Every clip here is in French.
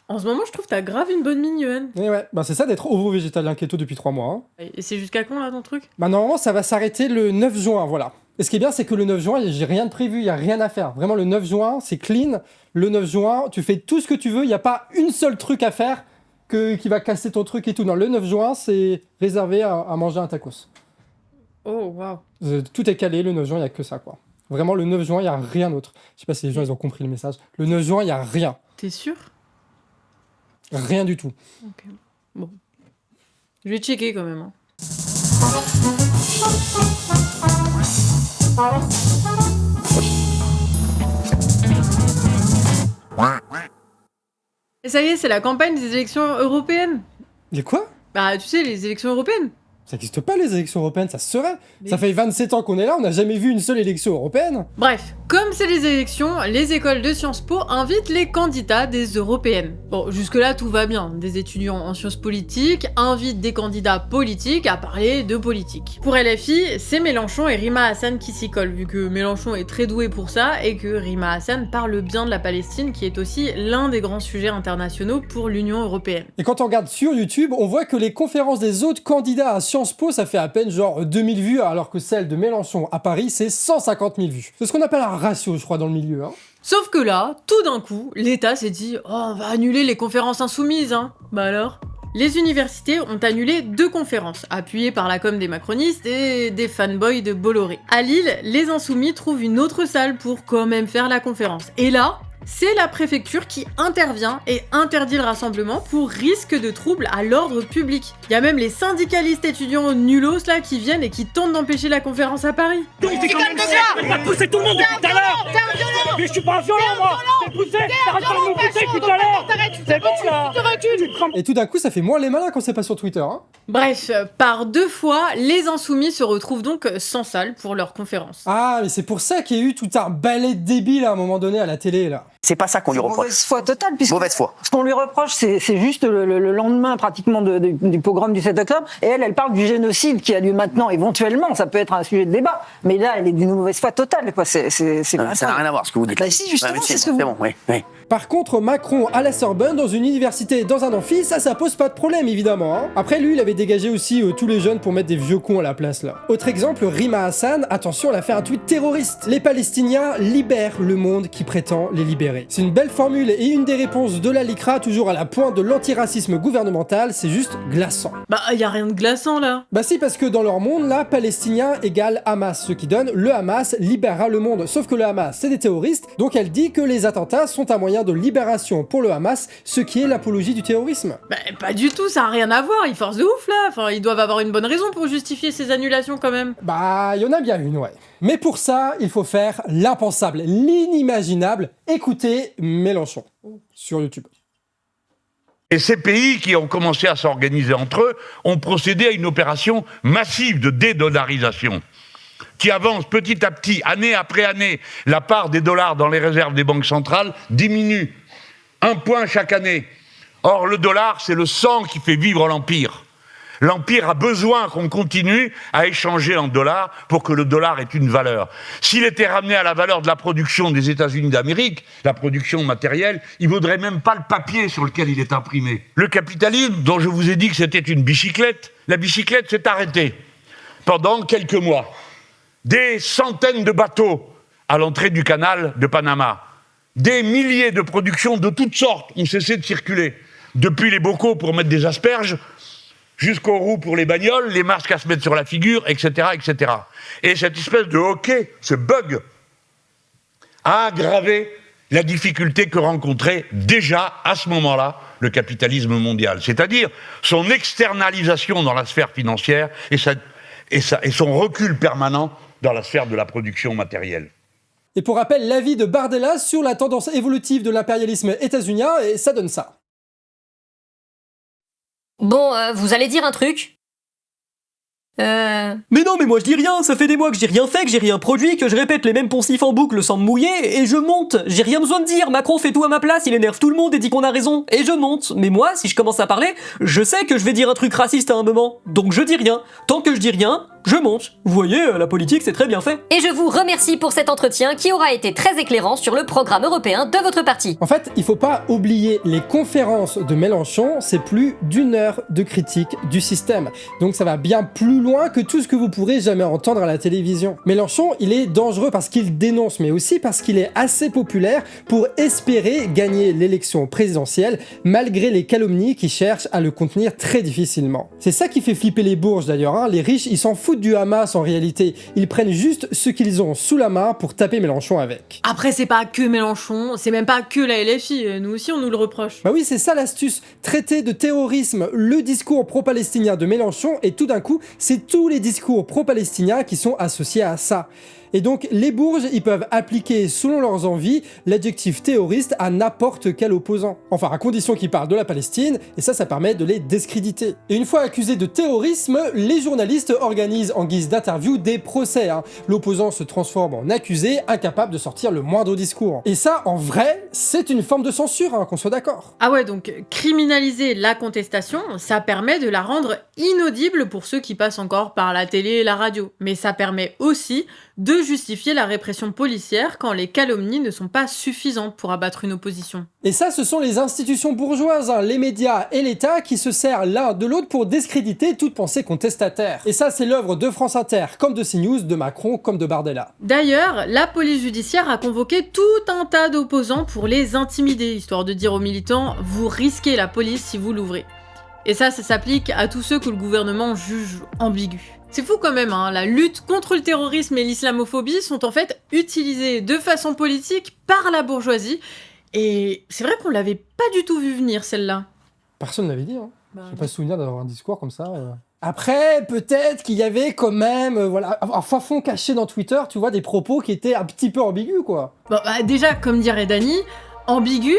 En ce moment, je trouve que t'as grave une bonne mine, Yoann. Et ouais, bah c'est ça d'être ovo-végétalien keto depuis 3 mois. Hein. Et c'est jusqu'à quand, là, ton truc? Bah normalement, ça va s'arrêter le 9 juin, voilà. Et ce qui est bien, c'est que le 9 juin, j'ai rien de prévu, il y a rien à faire. Vraiment, le 9 juin, c'est clean. Le 9 juin, tu fais tout ce que tu veux, il n'y a pas une seule truc à faire qui va casser ton truc et tout. Non, le 9 juin, c'est réservé à manger un tacos. Oh, waouh. Tout est calé, le 9 juin, il n'y a que ça, quoi. Vraiment, le 9 juin, il n'y a rien d'autre. Je sais pas si les gens, ils ont compris le message. Le 9 juin, il n'y a rien. T'es sûr? Rien du tout. Ok. Bon. Je vais checker quand même. Hein. Et ça y est, c'est la campagne des élections européennes. Et quoi? Bah, tu sais, les élections européennes. Ça n'existe pas, les élections européennes, ça se serait. Mais... Ça fait 27 ans qu'on est là, on n'a jamais vu une seule élection européenne. Bref, comme c'est les élections, les écoles de Sciences Po invitent les candidats des européennes. Bon, jusque-là, tout va bien. Des étudiants en sciences politiques invitent des candidats politiques à parler de politique. Pour LFI, c'est Mélenchon et Rima Hassan qui s'y collent, vu que Mélenchon est très doué pour ça et que Rima Hassan parle bien de la Palestine, qui est aussi l'un des grands sujets internationaux pour l'Union européenne. Et quand on regarde sur YouTube, on voit que les conférences des autres candidats à Sciences Po, ça fait à peine genre 2000 vues, alors que celle de Mélenchon à Paris, c'est 150 000 vues. C'est ce qu'on appelle un ratio, je crois, dans le milieu. Hein. Sauf que là, tout d'un coup, l'État s'est dit « Oh, on va annuler les conférences insoumises, hein !» Bah alors ? Les universités ont annulé 2 conférences, appuyées par la com des macronistes et des fanboys de Bolloré. À Lille, les insoumis trouvent une autre salle pour quand même faire la conférence. Et là, c'est la préfecture qui intervient et interdit le rassemblement pour risque de trouble à l'ordre public. Il y a même les syndicalistes étudiants nullos là qui viennent et qui tentent d'empêcher la conférence à Paris. C'est quand même ça. On va pousser tout le monde depuis tout à l'heure. Mais je suis pas violent moi. T'es poussé. T'arrêtes pas de nous pousser depuis tout à l'heure. C'est bon là. Et tout d'un coup, ça fait moins les malins quand c'est pas sur Twitter. Hein. Bref, par 2 fois, les insoumis se retrouvent donc sans salle pour leur conférence. Ah, mais c'est pour ça qu'il y a eu tout un ballet de débile à un moment donné à la télé là. C'est pas ça qu'on lui reproche. Mauvaise foi totale, puisque Mauvaise foi. ce qu'on lui reproche, c'est juste le lendemain pratiquement du pogrom du 7 octobre, et elle parle du génocide qui a lieu maintenant, éventuellement, ça peut être un sujet de débat, mais là, elle est d'une mauvaise foi totale, quoi. C'est ça n'a rien à voir ce que vous dites. Bah si, justement, c'est ce que vous... C'est bon, oui. Par contre, Macron à la Sorbonne, dans une université, dans un amphi, ça pose pas de problème, évidemment. Hein. Après, lui, il avait dégagé aussi tous les jeunes pour mettre des vieux cons à la place, là. Autre exemple, Rima Hassan, attention, elle a fait un tweet terroriste. Les Palestiniens libèrent le monde qui prétend les libérer. C'est une belle formule et une des réponses de la LICRA, toujours à la pointe de l'antiracisme gouvernemental, c'est juste glaçant. Bah, y a rien de glaçant, là. Bah si, parce que dans leur monde, là, Palestinien égale Hamas, ce qui donne le Hamas libérera le monde. Sauf que le Hamas, c'est des terroristes, donc elle dit que les attentats sont un moyen de libération pour le Hamas, ce qui est l'apologie du terrorisme. Bah, pas du tout, ça a rien à voir, ils forcent de ouf, là. Enfin, ils doivent avoir une bonne raison pour justifier ces annulations, quand même. Bah, il y en a bien une, ouais. Mais pour ça, il faut faire l'impensable, l'inimaginable. Écoutez Mélenchon sur YouTube. Et ces pays qui ont commencé à s'organiser entre eux ont procédé à une opération massive de dédollarisation qui avance petit à petit, année après année. La part des dollars dans les réserves des banques centrales diminue 1 point chaque année. Or, le dollar, c'est le sang qui fait vivre l'Empire. L'Empire a besoin qu'on continue à échanger en dollars pour que le dollar ait une valeur. S'il était ramené à la valeur de la production des États-Unis d'Amérique, la production matérielle, il ne vaudrait même pas le papier sur lequel il est imprimé. Le capitalisme, dont je vous ai dit que c'était une bicyclette, la bicyclette s'est arrêtée pendant quelques mois. Des centaines de bateaux à l'entrée du canal de Panama. Des milliers de productions de toutes sortes ont cessé de circuler. Depuis les bocaux pour mettre des asperges, jusqu'aux roues pour les bagnoles, les masques à se mettre sur la figure, etc., etc. Et cette espèce de hockey, ce bug, a aggravé la difficulté que rencontrait déjà, à ce moment-là, le capitalisme mondial. C'est-à-dire son externalisation dans la sphère financière et son recul permanent dans la sphère de la production matérielle. Et pour rappel, l'avis de Bardella sur la tendance évolutive de l'impérialisme états-unien, et ça donne ça. Bon, vous allez dire un truc Mais non, mais moi je dis rien, ça fait des mois que j'ai rien fait, que j'ai rien produit, que je répète les mêmes poncifs en boucle sans me mouiller, et je monte. J'ai rien besoin de dire, Macron fait tout à ma place, il énerve tout le monde et dit qu'on a raison, et je monte. Mais moi, si je commence à parler, je sais que je vais dire un truc raciste à un moment, donc je dis rien. Tant que je dis rien, Je monte. Vous voyez, la politique, c'est très bien fait. Et je vous remercie pour cet entretien qui aura été très éclairant sur le programme européen de votre parti. En fait, il faut pas oublier les conférences de Mélenchon, c'est plus d'1 heure de critique du système. Donc ça va bien plus loin que tout ce que vous pourrez jamais entendre à la télévision. Mélenchon, il est dangereux parce qu'il dénonce, mais aussi parce qu'il est assez populaire pour espérer gagner l'élection présidentielle, malgré les calomnies qui cherchent à le contenir très difficilement. C'est ça qui fait flipper les bourges d'ailleurs, hein. Les riches, ils s'en foutent du Hamas en réalité, ils prennent juste ce qu'ils ont sous la main pour taper Mélenchon avec. Après, c'est pas que Mélenchon, c'est même pas que la LFI, nous aussi on nous le reproche. Bah oui, c'est ça l'astuce, traiter de terrorisme le discours pro-palestinien de Mélenchon et tout d'un coup, c'est tous les discours pro-palestiniens qui sont associés à ça. Et donc, les bourges, ils peuvent appliquer, selon leurs envies, l'adjectif terroriste à n'importe quel opposant. Enfin, à condition qu'ils parlent de la Palestine, et ça permet de les discréditer. Et une fois accusés de terrorisme, les journalistes organisent en guise d'interview des procès. L'opposant se transforme en accusé, incapable de sortir le moindre discours. Et ça, en vrai, c'est une forme de censure, qu'on soit d'accord. Ah ouais, donc criminaliser la contestation, ça permet de la rendre inaudible pour ceux qui passent encore par la télé et la radio. Mais ça permet aussi de justifier la répression policière quand les calomnies ne sont pas suffisantes pour abattre une opposition. Et ça, ce sont les institutions bourgeoises, les médias et l'État qui se servent l'un de l'autre pour discréditer toute pensée contestataire. Et ça, c'est l'œuvre de France Inter, comme de CNews, de Macron, comme de Bardella. D'ailleurs, la police judiciaire a convoqué tout un tas d'opposants pour les intimider, histoire de dire aux militants « vous risquez la police si vous l'ouvrez ». Et ça s'applique à tous ceux que le gouvernement juge ambigus. C'est fou quand même, la lutte contre le terrorisme et l'islamophobie sont en fait utilisées de façon politique par la bourgeoisie, et c'est vrai qu'on l'avait pas du tout vu venir celle-là. Personne ne l'avait dit, J'ai pas souvenir d'avoir un discours comme ça. Après, peut-être qu'il y avait quand même, un fin fond caché dans Twitter, tu vois, des propos qui étaient un petit peu ambigus, quoi. Bon, déjà, comme dirait Dany, ambigu,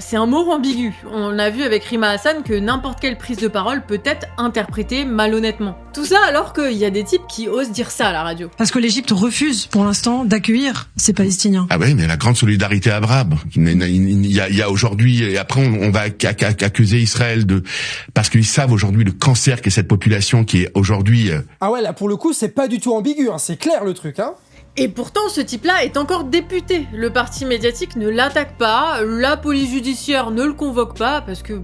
c'est un mot ambigu. On a vu avec Rima Hassan que n'importe quelle prise de parole peut être interprétée malhonnêtement. Tout ça alors qu'il y a des types qui osent dire ça à la radio. Parce que l'Égypte refuse pour l'instant d'accueillir ces Palestiniens. Ah ouais, mais la grande solidarité arabe. Il y a aujourd'hui, et après on va accuser Israël parce qu'ils savent aujourd'hui le cancer qu'est cette population qui est aujourd'hui... Ah ouais, là pour le coup c'est pas du tout ambigu, c'est clair le truc, Et pourtant, ce type-là est encore député. Le parti médiatique ne l'attaque pas, la police judiciaire ne le convoque pas, parce que,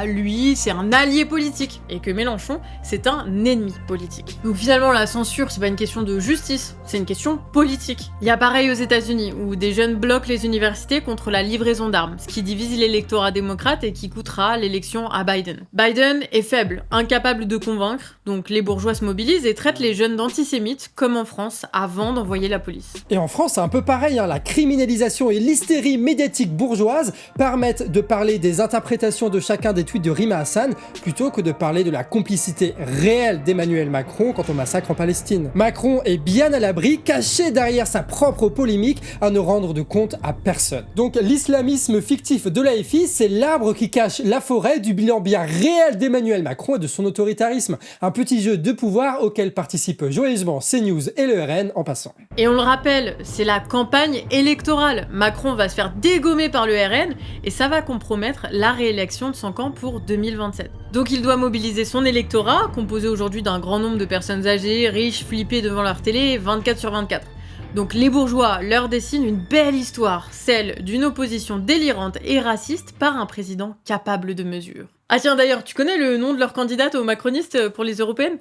lui, c'est un allié politique, et que Mélenchon, c'est un ennemi politique. Donc finalement, la censure, c'est pas une question de justice, c'est une question politique. Il y a pareil aux États-Unis, où des jeunes bloquent les universités contre la livraison d'armes, ce qui divise l'électorat démocrate et qui coûtera l'élection à Biden. Biden est faible, incapable de convaincre, donc les bourgeois se mobilisent et traitent les jeunes d'antisémites, comme en France, avant d'envoyer la police. Et en France, c'est un peu pareil, la criminalisation et l'hystérie médiatique bourgeoise permettent de parler des interprétations de chacun des tweets de Rima Hassan plutôt que de parler de la complicité réelle d'Emmanuel Macron quant au massacre en Palestine. Macron est bien à l'abri, caché derrière sa propre polémique, à ne rendre de compte à personne. Donc l'islamisme fictif de l'AFI, c'est l'arbre qui cache la forêt du bilan bien réel d'Emmanuel Macron et de son autoritarisme. Un petit jeu de pouvoir auquel participent joyeusement CNews et le RN en passant. Et on le rappelle, c'est la campagne électorale. Macron va se faire dégommer par le RN et ça va compromettre la réélection de son camp pour 2027. Donc il doit mobiliser son électorat, composé aujourd'hui d'un grand nombre de personnes âgées, riches, flippées devant leur télé, 24/24. Donc les bourgeois leur dessinent une belle histoire, celle d'une opposition délirante et raciste par un président capable de mesure. Ah tiens d'ailleurs, tu connais le nom de leur candidate aux macronistes pour les européennes ?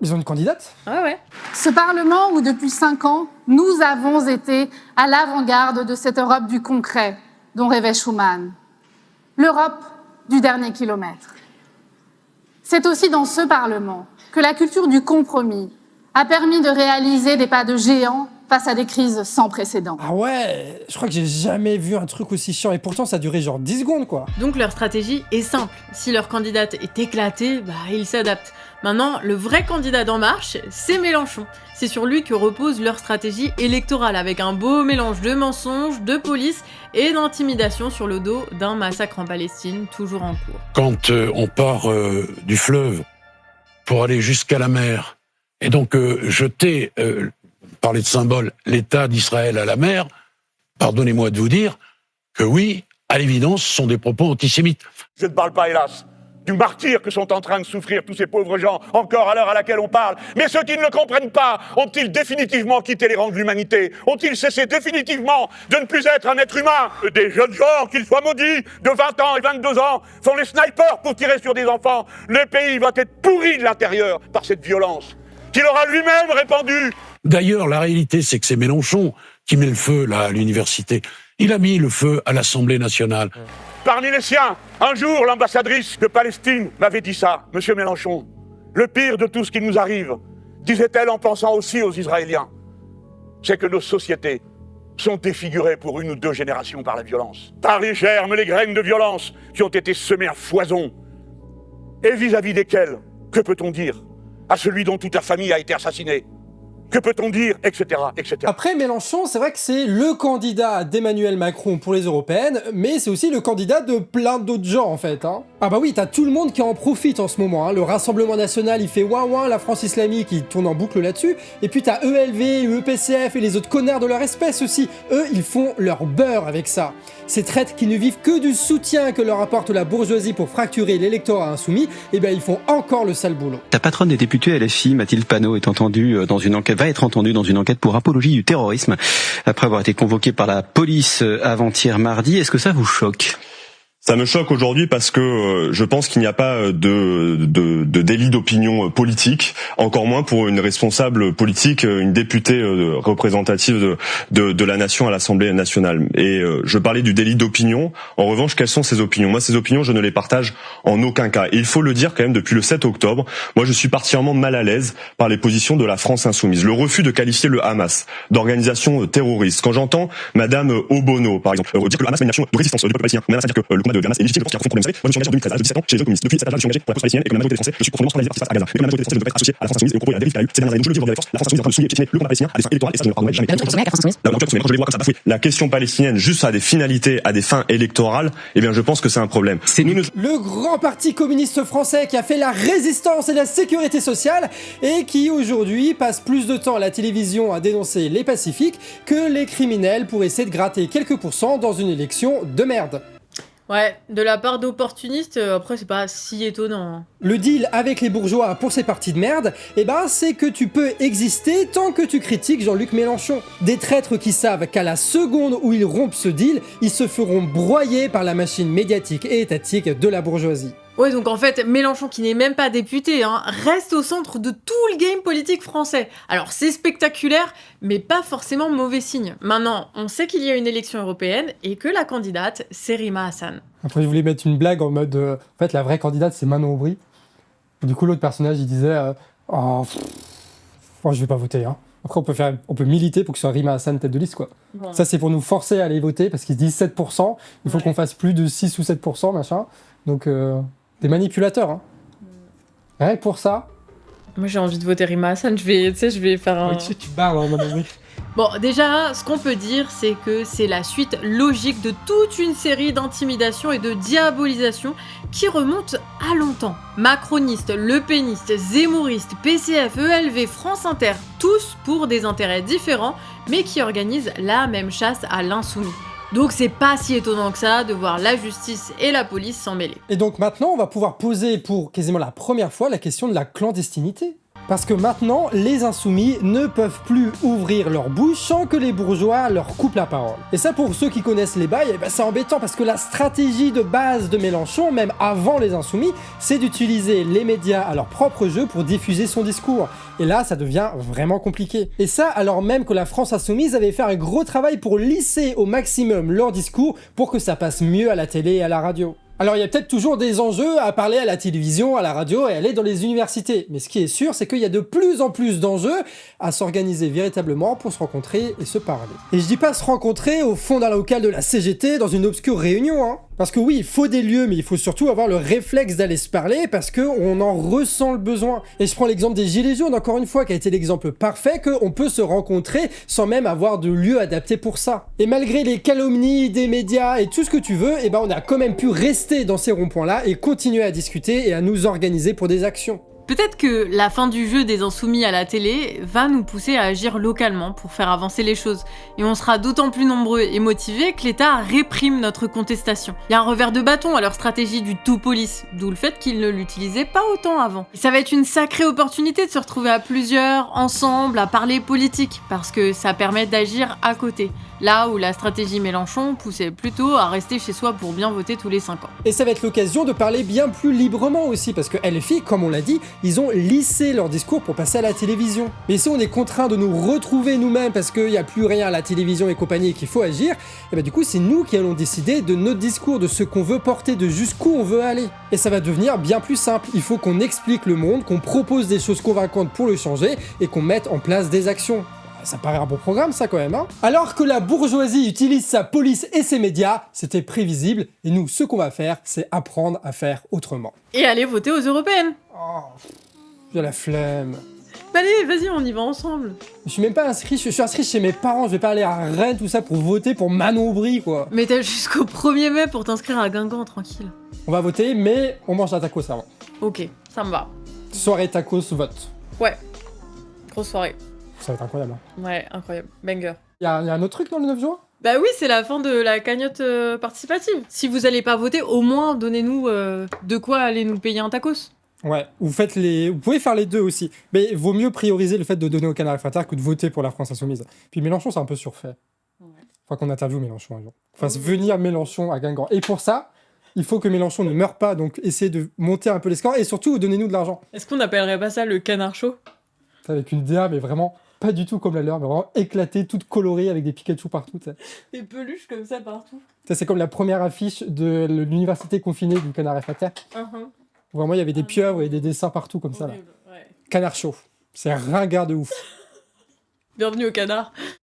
Ils ont une candidate ? Ouais. Ce Parlement où depuis 5 ans, nous avons été à l'avant-garde de cette Europe du concret dont rêvait Schuman. L'Europe du dernier kilomètre. C'est aussi dans ce Parlement que la culture du compromis a permis de réaliser des pas de géant face à des crises sans précédent. Ah ouais, je crois que j'ai jamais vu un truc aussi chiant et pourtant ça a duré genre 10 secondes quoi. Donc leur stratégie est simple. Si leur candidate est éclatée, ils s'adaptent. Maintenant, le vrai candidat d'En Marche, c'est Mélenchon. C'est sur lui que repose leur stratégie électorale, avec un beau mélange de mensonges, de police et d'intimidation sur le dos d'un massacre en Palestine, toujours en cours. Quand on part du fleuve pour aller jusqu'à la mer, et donc jeter, parler de symbole, l'État d'Israël à la mer, pardonnez-moi de vous dire que oui, à l'évidence, ce sont des propos antisémites. Je ne parle pas, hélas, du martyre que sont en train de souffrir tous ces pauvres gens, encore à l'heure à laquelle on parle. Mais ceux qui ne le comprennent pas, ont-ils définitivement quitté les rangs de l'humanité? Ont-ils cessé définitivement de ne plus être un être humain? Des jeunes gens, qu'ils soient maudits, de 20 ans et 22 ans, font les snipers pour tirer sur des enfants. Le pays va être pourri de l'intérieur par cette violence qu'il aura lui-même répandue. D'ailleurs, la réalité, c'est que c'est Mélenchon qui met le feu là à l'université. Il a mis le feu à l'Assemblée nationale. Parmi les siens, un jour, l'ambassadrice de Palestine m'avait dit ça, Monsieur Mélenchon. Le pire de tout ce qui nous arrive, disait-elle en pensant aussi aux Israéliens, c'est que nos sociétés sont défigurées pour 1 ou 2 générations par la violence, par les germes, les graines de violence qui ont été semées à foison. Et vis-à-vis desquels, que peut-on dire à celui dont toute la famille a été assassinée? Que peut-on dire, etc., etc. Après Mélenchon, c'est vrai que c'est le candidat d'Emmanuel Macron pour les européennes, mais c'est aussi le candidat de plein d'autres gens en fait. Ah bah oui, t'as tout le monde qui en profite en ce moment. Le Rassemblement National, il fait ouin-ouin, la France islamique, il tourne en boucle là-dessus. Et puis t'as ELV, EPCF et les autres connards de leur espèce aussi. Eux, ils font leur beurre avec ça. Ces traîtres qui ne vivent que du soutien que leur apporte la bourgeoisie pour fracturer l'électorat insoumis, eh ben ils font encore le sale boulot. Ta patronne des députés LFI, Mathilde Panot, va être entendue dans une enquête pour apologie du terrorisme, après avoir été convoquée par la police avant-hier mardi. Est-ce que ça vous choque ? Ça me choque aujourd'hui parce que je pense qu'il n'y a pas de délit d'opinion politique, encore moins pour une responsable politique, une députée représentative de la nation à l'Assemblée nationale. Et je parlais du délit d'opinion. En revanche, quelles sont ces opinions? Moi, ces opinions, je ne les partage en aucun cas. Et il faut le dire quand même, depuis le 7 octobre, moi je suis particulièrement mal à l'aise par les positions de la France insoumise. Le refus de qualifier le Hamas d'organisation terroriste. Quand j'entends Madame Obono, par exemple, dire que le Hamas est une action de résistance du peuple palestinien, on a à dire que le combat de Hamas est légitime, je pense qu'il y a un problème. Vous savez, moi je me suis engagé en 2013 à l'âge de 17 ans chez les communistes. Depuis cet âge-là, je me suis engagé pour la cause palestinienne et comme la majorité des Français, je suis profondément scandalisé par ce qui se passe à Gaza. Et comme la majorité des Français ne veut pas être associée à la France insoumise et au propos et à la dérive qu'elle a eu ces dernières années. Donc je le dis aujourd'hui avec force, la France insoumise est en train de souiller et piétiner le combat palestinien à des fins électorales et ça je ne le pardonnerai jamais. Quand je les vois comme ça bafouer la question palestinienne juste à des finalités, à des fins électorales, eh bien je pense que c'est un problème. Le grand parti communiste français qui a fait la résistance et la sécurité sociale et qui aujourd'hui passe plus de temps à la télévision à dénoncer les pacifiques que les criminels pour essayer de gratter quelques pourcents dans une élection de merde. Ouais, de la part d'opportunistes, après c'est pas si étonnant. Le deal avec les bourgeois pour ces partis de merde, eh ben c'est que tu peux exister tant que tu critiques Jean-Luc Mélenchon. Des traîtres qui savent qu'à la seconde où ils rompent ce deal, ils se feront broyer par la machine médiatique et étatique de la bourgeoisie. Ouais, donc en fait, Mélenchon, qui n'est même pas député, reste au centre de tout le game politique français. Alors c'est spectaculaire, mais pas forcément mauvais signe. Maintenant, on sait qu'il y a une élection européenne et que la candidate, c'est Rima Hassan. Après, je voulais mettre une blague en mode... en fait, la vraie candidate, c'est Manon Aubry. Du coup, l'autre personnage, il disait... je vais pas voter, Après, on peut militer pour que ce soit Rima Hassan tête de liste, quoi. Bon. Ça, c'est pour nous forcer à aller voter, parce qu'ils se disent 7%. Il faut qu'on fasse plus de 6 ou 7%, machin. Donc... des manipulateurs, Rien que pour ça. Moi j'ai envie de voter Rima Hassan, je vais faire un... Oui, tu barres, Manon. Bon, déjà, ce qu'on peut dire, c'est que c'est la suite logique de toute une série d'intimidations et de diabolisations qui remontent à longtemps. Macronistes, lepénistes, zémouristes, PCF, ELV, France Inter, tous pour des intérêts différents, mais qui organisent la même chasse à l'insoumis. Donc c'est pas si étonnant que ça de voir la justice et la police s'en mêler. Et donc maintenant, on va pouvoir poser pour quasiment la première fois la question de la clandestinité. Parce que maintenant, les insoumis ne peuvent plus ouvrir leur bouche sans que les bourgeois leur coupent la parole. Et ça, pour ceux qui connaissent les bails, c'est embêtant parce que la stratégie de base de Mélenchon, même avant les insoumis, c'est d'utiliser les médias à leur propre jeu pour diffuser son discours. Et là, ça devient vraiment compliqué. Et ça, alors même que la France insoumise avait fait un gros travail pour lisser au maximum leur discours pour que ça passe mieux à la télé et à la radio. Alors il y a peut-être toujours des enjeux à parler à la télévision, à la radio et à aller dans les universités. Mais ce qui est sûr, c'est qu'il y a de plus en plus d'enjeux à s'organiser véritablement pour se rencontrer et se parler. Et je dis pas se rencontrer au fond d'un local de la CGT dans une obscure réunion, Parce que oui, il faut des lieux, mais il faut surtout avoir le réflexe d'aller se parler parce qu'on en ressent le besoin. Et je prends l'exemple des Gilets jaunes, encore une fois, qui a été l'exemple parfait qu'on peut se rencontrer sans même avoir de lieu adapté pour ça. Et malgré les calomnies des médias et tout ce que tu veux, on a quand même pu rester dans ces ronds-points-là et continuer à discuter et à nous organiser pour des actions. Peut-être que la fin du jeu des insoumis à la télé va nous pousser à agir localement pour faire avancer les choses. Et on sera d'autant plus nombreux et motivés que l'État réprime notre contestation. Il y a un revers de bâton à leur stratégie du tout police, d'où le fait qu'ils ne l'utilisaient pas autant avant. Et ça va être une sacrée opportunité de se retrouver à plusieurs, ensemble, à parler politique, parce que ça permet d'agir à côté. Là où la stratégie Mélenchon poussait plutôt à rester chez soi pour bien voter tous les 5 ans. Et ça va être l'occasion de parler bien plus librement aussi, parce que LFI, comme on l'a dit, ils ont lissé leur discours pour passer à la télévision. Mais si on est contraint de nous retrouver nous-mêmes parce qu'il n'y a plus rien à la télévision et compagnie et qu'il faut agir, et bah du coup c'est nous qui allons décider de notre discours, de ce qu'on veut porter, de jusqu'où on veut aller. Et ça va devenir bien plus simple. Il faut qu'on explique le monde, qu'on propose des choses convaincantes pour le changer et qu'on mette en place des actions. Ça paraît un bon programme ça quand même, hein. Alors que la bourgeoisie utilise sa police et ses médias, c'était prévisible, et nous ce qu'on va faire, c'est apprendre à faire autrement. Et aller voter aux européennes. Oh, j'ai la flemme. Bah allez, vas-y, on y va ensemble. Je suis même pas inscrit, je suis inscrit chez mes parents, je vais pas aller à Rennes tout ça pour voter pour Manon Aubry quoi. Mais t'as jusqu'au 1er mai pour t'inscrire à Guingamp, tranquille. On va voter, mais on mange un tacos avant. Ok, ça me va. Soirée tacos, vote. Ouais, grosse soirée. Ça va être incroyable. Hein. Ouais, incroyable. Banger. Y a un autre truc dans le 9 juin ? Bah oui, c'est la fin de la cagnotte participative. Si vous allez pas voter, au moins donnez-nous de quoi aller nous payer un tacos. Ouais, vous pouvez faire les deux aussi. Mais vaut mieux prioriser le fait de donner au Canard FATR que de voter pour la France Insoumise. Puis Mélenchon, c'est un peu surfait. Faut qu'on interviewe Mélenchon un jour. Fasse venir Mélenchon à Guingamp. Et pour ça, il faut que Mélenchon ne meure pas, donc essayez de monter un peu les scores et surtout donnez-nous de l'argent. Est-ce qu'on appellerait pas ça le canard chaud ? Avec une DA, mais vraiment pas du tout comme la leur, mais vraiment éclatée, toute colorée avec des Pikachu partout. T'sais. Des peluches comme ça partout. C'est comme la première affiche de l'université confinée du Canard FATR. Vraiment, il y avait des pieuvres et des dessins partout comme ça. Là. Ouais. Canard chaud. C'est ringard de ouf. Bienvenue au canard.